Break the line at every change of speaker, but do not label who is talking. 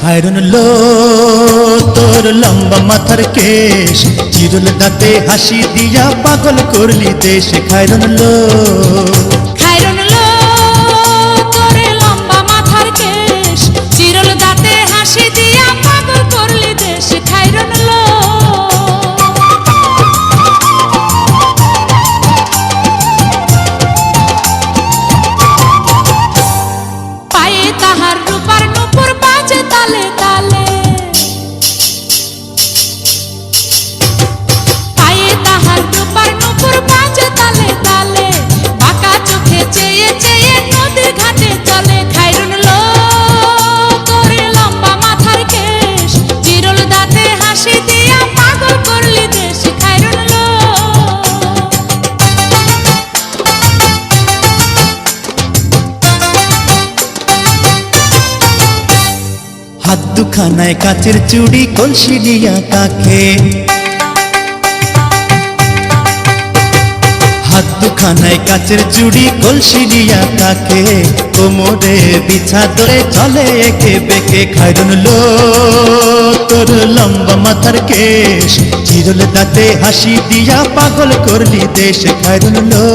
খায়রুন লো তোর লম্বা মাথার কেশ, চিরুল দাঁতে হাসি দিয়া পাগল করলি দেশ। খায়রুন লো
খায়রুন লো তোর লম্বা মাথার কেশ, চিরল দাঁতে হাসি দিয়া পাগল করলি দেশ। খায়রুন লো পায়ে তাহার রূপার নূপুর বাজে তালে তালে, পায়ে তাহার রূপার নূপুর বাজে তালে তালে, বাঁকা চোখে চেয়ে চেয়ে নদীর ঘাটে চলে। খায়রুন লো তোর লম্বা মাথার কেশ, চিরল দাঁতে হাসি দিয়া পাগল করলি দেশ। খায়রুন লো
হাত দুখানায় কাচের চুড়ি, কলসি দিয়া কাখে, হাত দুখানায় কাচের চুড়ি, কলসি দিয়া কাখে, কোমরে বিছা ধরে চলে একে বেঁকে। খায়রুন লো তোর লম্বা মাথার কেশ, চিরল দাঁতে হাসি দিয়া পাগল করলি দেশ। খায়রুন লো